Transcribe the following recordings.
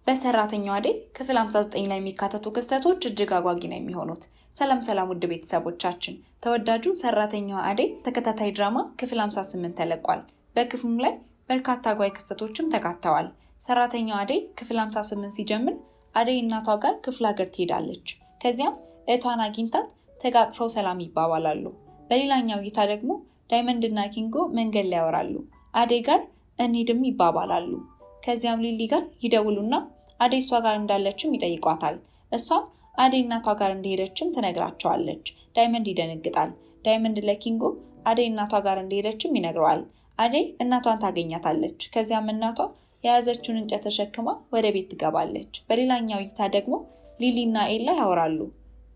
በሰራተኛዋ አደይ ክፍል 59 ላይ የሚካተቱ ክስተቶች እጅግ አጓጊ ነው የሚሆኑት። ሰላም ውድ ቤተሰቦቻችን፣ ተወዳጁ ሰራተኛዋ አደይ ተከታታይ ድራማ ክፍል 58 ተለቋል። በክፍሉም ላይ በርካታ አጓጊ ክስተቶችም ተካተዋል። ሰራተኛዋ አደይ ክፍል 58 ሲጀምር አደይ እናቷ ጋር ክፍለ ሀገር ትሄዳለች። ከዚያም እህቷን አግኝታት ተቃቅፈው ሰላም ይባባላሉ። በሌላኛው እይታ ደግሞ ዳይመንድ እና ኪንጎ መንገድ ላይ ያወራሉ። አደይ ጋር እንሂድም ይባባላሉ። ከዚያም ሊሊ ጋር ይደውሉና አደይ እሷ ጋር እንዳለችም ይጠይቋታል። እሷም አደይ እናቷ ጋር እንደሄደችም ትነግራቸዋለች። ዳይመንድ ይደነግጣል። ዳይመንድ ለኪንጎ አደይ እናቷ ጋር እንደሄደችም ይነግረዋል። አደይ እናቷን ታገኛታለች። ከዚያም እናቷ የያዘችውን እንጨት ተሸክማ ወደ ቤት ትገባለች። በሌላኛው እይታ ደግሞ ሊሊና ኤላ ያወራሉ።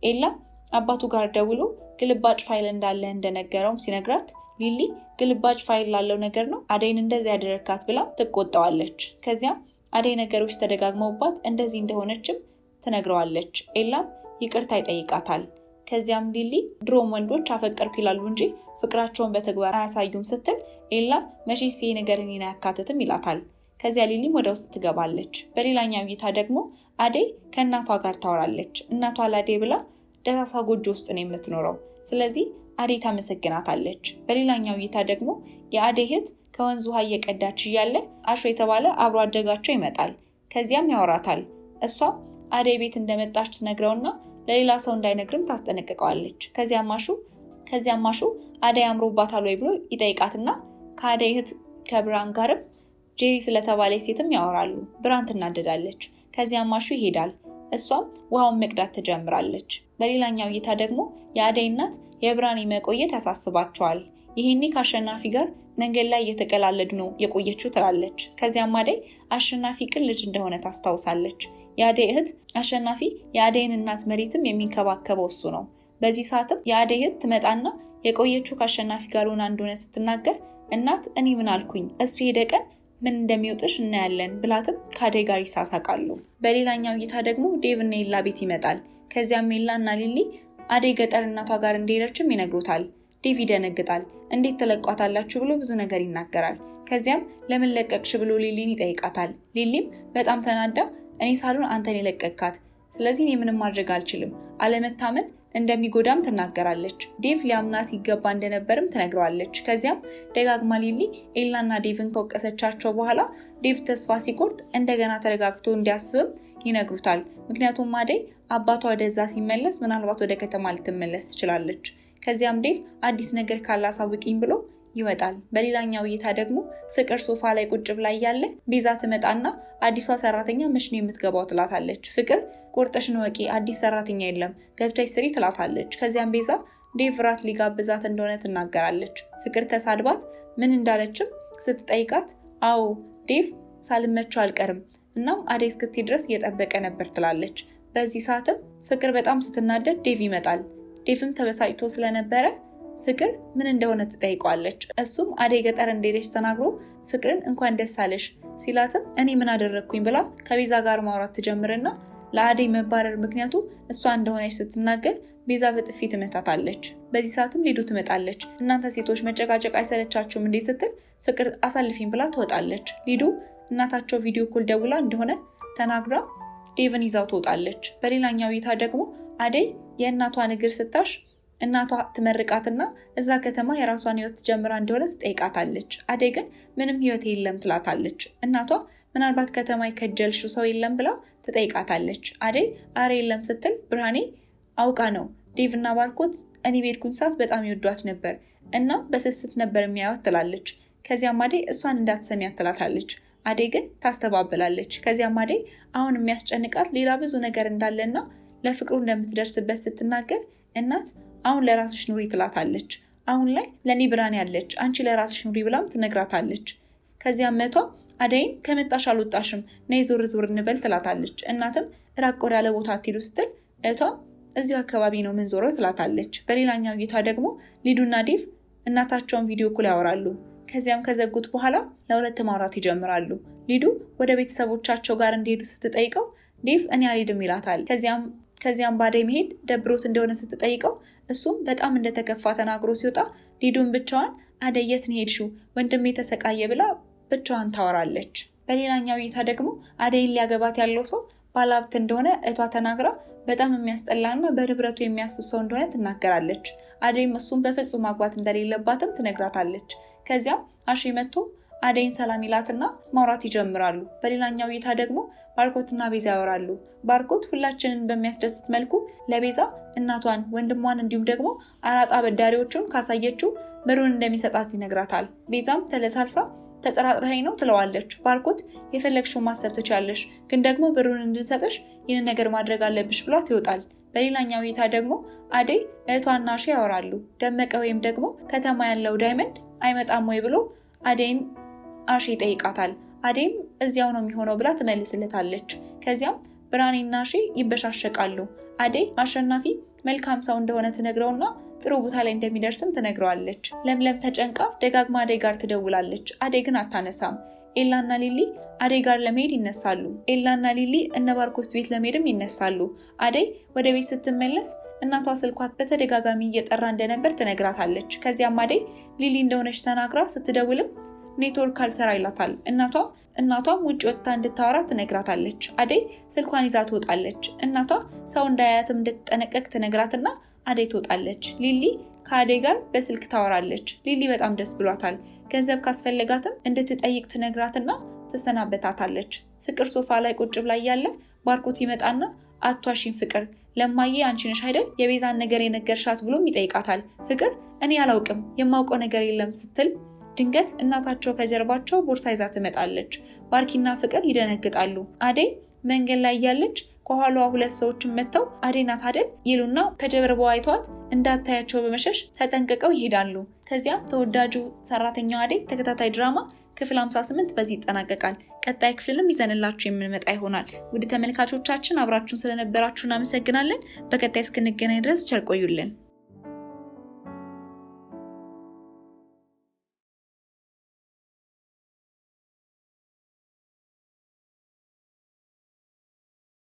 ኤላ አባቱ ጋር ደውሎ ግልባጭ ፋይል እንዳለ እንደነገረውም ሲነግራት ሊሊ ግልባጭ ፋይል ላለው ነገር ነው አደይን እንደዚህ ያደረካት ብላ ትቆጣዋለች። ከዚያም አደይ ነገሮች ተደጋግመውባት እንደዚህ እንደሆነችም ትነግረዋለች። ኤላም ይቅርታ ይጠይቃታል። ከዚያም ሊሊ ድሮም ወንዶች አፈቀርኩ ይላሉ እንጂ ፍቅራቸውን በተግባር አያሳዩም ስትል ኤላ መቼስ ይሄ ነገር እኔን አያካትትም ይላታል። ከዚያ ሊሊም ወደ ውስጥ ትገባለች። በሌላኛው እይታ ደግሞ አደይ ከእናቷ ጋር ታወራለች። እናቷ ለአደይ ብላ ደሳሳ ጎጆ ውስጥ ነው የምትኖረው። ስለዚህ አደይ ታመሰግናታለች። በሌላኛው እይታ ደግሞ የአደይ እህት ከወንዝ ውሃ እየቀዳች እያለ አሹ የተባለ አብሮ አደጋቸው ይመጣል። ከዚያም ያወራታል። እሷም አደይ ቤት እንደመጣች ትነግረውና ለሌላ ሰው እንዳይነግርም ታስጠነቅቀዋለች። ከዚያም አሹ አደይ አምሮባታል ወይ ብሎ ይጠይቃትና ከአደይ እህት ከብራን ጋርም ጄሪ ስለተባለች ሴትም ያወራሉ። ብራን ትናደዳለች። ከዚያም አሹ ይሄዳል። እሷም ውሃውን መቅዳት ትጀምራለች። በሌላኛው እይታ ደግሞ የአደይ እናት የብራን መቆየት ያሳስባቸዋል። ይሄኔ ከአሸናፊ ጋር መንገድ ላይ እየተቀላለዱ ነው የቆየችው ትላለች። ከዚያም አደይ አሸናፊ ቅን ልጅ እንደሆነ ታስታውሳለች። የአደይ እህት አሸናፊ የአደይን እናት መሬትም የሚንከባከበው እሱ ነው። በዚህ ሰዓትም የአደይ እህት ትመጣና የቆየችው ከአሸናፊ ጋር ሆና እንደሆነ ስትናገር እናት እኔ ምን አልኩኝ እሱ ሄደ ቀን ምን እንደሚወጥሽ እናያለን ብላትም ከአደይ ጋር ይሳሳቃሉ። በሌላኛው እይታ ደግሞ ዴቭ እና ኤላ ቤት ይመጣል። ከዚያም ኤላ እና ሊሊ አደይ ገጠር እናቷ ጋር እንደሄደችም ይነግሩታል። ዴቭ ይደነግጣል። እንዴት ተለቋታላችሁ ብሎ ብዙ ነገር ይናገራል። ከዚያም ለምን ለቀቅሽ ብሎ ሊሊን ይጠይቃታል። ሊሊም በጣም ተናዳ እኔ ሳልሆን አንተን የለቀቅካት፣ ስለዚህ እኔ ምንም ማድረግ አልችልም፣ አለመታመን እንደሚጎዳም ትናገራለች። ዴቭ ሊያምናት ይገባ እንደነበርም ትነግረዋለች። ከዚያም ደጋግማ ሊሊ ኤላና ዴቭን ከወቀሰቻቸው በኋላ ዴቭ ተስፋ ሲቆርጥ እንደገና ተረጋግቶ እንዲያስብም ይነግሩታል። ምክንያቱም አደይ አባቷ ወደዛ ሲመለስ ምናልባት ወደ ከተማ ልትመለስ ትችላለች። ከዚያም ዴቭ አዲስ ነገር ካላሳውቂኝ ብሎ ይወጣል። በሌላኛው እይታ ደግሞ ፍቅር ሶፋ ላይ ቁጭ ብላ እያለ ቤዛ ትመጣና አዲሷ ሰራተኛ መች ነው የምትገባው ትላታለች። ፍቅር ቁርጥሽን ወቂ፣ አዲስ ሰራተኛ የለም ገብተሽ ስሪ ትላታለች። ከዚያም ቤዛ ዴቭ ራት ሊጋብዛት እንደሆነ ትናገራለች። ፍቅር ተሳድባት ምን እንዳለችም ስትጠይቃት አዎ ዴቭ ሳልመቸው አልቀርም፣ እናም አደይ እስክትሄድ ድረስ እየጠበቀ ነበር ትላለች። በዚህ ሰዓትም ፍቅር በጣም ስትናደድ ዴቭ ይመጣል። ዴቭም ተበሳጭቶ ስለነበረ ፍቅር ምን እንደሆነ ትጠይቋለች። እሱም አደይ ገጠር እንደሄደች ተናግሮ ፍቅርን እንኳን ደስ አለሽ ሲላትም እኔ ምን አደረግኩኝ ብላ ከቤዛ ጋር ማውራት ትጀምርና ለአደይ መባረር ምክንያቱ እሷ እንደሆነች ስትናገር ቤዛ በጥፊ ትመታታለች። በዚህ ሰዓትም ሊዱ ትመጣለች። እናንተ ሴቶች መጨቃጨቅ አይሰለቻችሁም እንዴ ስትል ፍቅር አሳልፊኝ ብላ ትወጣለች። ሊዱ እናታቸው ቪዲዮ ኮል ደውላ እንደሆነ ተናግራ ዴቭን ይዛው ትወጣለች። በሌላኛው እይታ ደግሞ አደይ የእናቷን እግር ስታሽ እናቷ ትመርቃትና እዛ ከተማ የራሷን ህይወት ጀምራ እንደሆነ ትጠይቃታለች። አደይ ግን ምንም ህይወት የለም ትላታለች። እናቷ ምናልባት ከተማ የከጀልሽው ሰው የለም ብላ ትጠይቃታለች። አደይ አረ የለም ስትል ብርሃኔ አውቃ ነው ዴቭ እና ባርኮት እኔ ቤድኩኝ ሰዓት በጣም ይወዷት ነበር እና በስስት ነበር የሚያዩት ትላለች። ከዚያም አደይ እሷን እንዳትሰሚያት ትላታለች። አደይ ግን ታስተባብላለች። ከዚያም አደይ አሁን የሚያስጨንቃት ሌላ ብዙ ነገር እንዳለና ለፍቅሩ እንደምትደርስበት ስትናገር እናት አሁን ለራስሽ ኑሪ ትላታለች። አሁን ላይ ለኔ ብርሃን ያለች አንቺ ለራስሽ ኑሪ ብላም ትነግራታለች። ከዚያም መቷ አደይን ከመጣሽ አልወጣሽም ነይ ዞር ዞር እንበል ትላታለች። እናትም ራቅ ወዳለ ቦታ አትሄዱ ስትል እቷ እዚሁ አካባቢ ነው ምን ዞረው ትላታለች። በሌላኛው እይታ ደግሞ ሊዱና ዴቭ እናታቸውን ቪዲዮ ኮል ያወራሉ። ከዚያም ከዘጉት በኋላ ለሁለት ማውራት ይጀምራሉ። ሊዱ ወደ ቤተሰቦቻቸው ጋር እንዲሄዱ ስትጠይቀው ዴቭ እኔ አልሄድም ይላታል። ከዚያም ባደይ መሄድ ደብሮት እንደሆነ ስትጠይቀው እሱም በጣም እንደተከፋ ተናግሮ ሲወጣ ሊዱን ብቻዋን አደይ የት ነው ሄድሽው ወንድሜ ተሰቃየ ብላ ብቻዋን ታወራለች። በሌላኛው እይታ ደግሞ አደይን ሊያገባት ያለው ሰው ባለሀብት እንደሆነ እህቷ ተናግራ በጣም የሚያስጠላና በንብረቱ የሚያስብ ሰው እንደሆነ ትናገራለች። አደይም እሱን በፍጹም ማግባት እንደሌለባትም ትነግራታለች። ከዚያም አሺ መጥቶ አደይን ሰላም ይላትና ማውራት ይጀምራሉ። በሌላኛው እይታ ደግሞ ባርኮትና ቤዛ ያወራሉ። ባርኮት ሁላችንን በሚያስደስት መልኩ ለቤዛ እናቷን፣ ወንድሟን እንዲሁም ደግሞ አራጣ አበዳሪዎቹን ካሳየችው ብሩን እንደሚሰጣት ይነግራታል። ቤዛም ተለሳልሳ ተጠራጥረኸኝ ነው ትለዋለች። ባርኮት የፈለግሽው ማሰብ ትችያለሽ፣ ግን ደግሞ ብሩን እንድንሰጥሽ ይህን ነገር ማድረግ አለብሽ ብሏት ይወጣል። በሌላኛው እይታ ደግሞ አደይ እህቷና አሺ ያወራሉ። ደመቀ ወይም ደግሞ ከተማ ያለው ዳይመንድ አይመጣም ወይ ብሎ አደይን አሺ ይጠይቃታል። አደይም እዚያው ነው የሚሆነው ብላ ትመልስለታለች። ከዚያም ብርሃኔና አሺ ይበሻሸቃሉ። አደይ አሸናፊ መልካም ሰው እንደሆነ ትነግረውና ጥሩ ቦታ ላይ እንደሚደርስም ትነግረዋለች። ለምለም ተጨንቃ ደጋግማ አደይ ጋር ትደውላለች። አደይ ግን አታነሳም። ኤላና ሊሊ አደይ ጋር ለመሄድ ይነሳሉ። ኤላና ሊሊ እነ ባርኮት ቤት ለመሄድም ይነሳሉ። አደይ ወደ ቤት ስትመለስ እናቷ ስልኳት በተደጋጋሚ እየጠራ እንደነበር ትነግራታለች። ከዚያም አደይ ሊሊ እንደሆነች ተናግራ ስትደውልም ኔትወርክ አልሰራ ይላታል። እናቷም ውጭ ወጥታ እንድታወራ ትነግራታለች። አደይ ስልኳን ይዛ ትወጣለች። እናቷ ሰው እንዳያያትም እንድትጠነቀቅ ትነግራትና አደይ ትወጣለች። ሊሊ ከአደይ ጋር በስልክ ታወራለች። ሊሊ በጣም ደስ ብሏታል። ገንዘብ ካስፈለጋትም እንድትጠይቅ ትነግራትና ትሰናበታታለች። ፍቅር ሶፋ ላይ ቁጭ ብላ እያለ ባርኮት ይመጣና አቷሽን ፍቅር ለማዬ አንቺ ነሽ አይደል የቤዛን ነገር የነገርሻት ብሎም ይጠይቃታል። ፍቅር እኔ አላውቅም የማውቀው ነገር የለም ስትል ድንገት እናታቸው ከጀርባቸው ቦርሳ ይዛ ትመጣለች። ባርኪና ፍቅር ይደነግጣሉ። አደይ መንገድ ላይ እያለች ከኋላዋ ሁለት ሰዎችን መጥተው አደይ ናት አይደል ይሉና ከጀርባዋ አይተዋት እንዳታያቸው በመሸሽ ተጠንቅቀው ይሄዳሉ። ከዚያም ተወዳጁ ሰራተኛዋ አደይ ተከታታይ ድራማ ክፍል 58 በዚህ ይጠናቀቃል። ቀጣይ ክፍልም ይዘንላችሁ የምንመጣ ይሆናል። ውድ ተመልካቾቻችን አብራችሁን ስለነበራችሁ እናመሰግናለን። በቀጣይ እስክንገናኝ ድረስ ቸር ቆዩልን።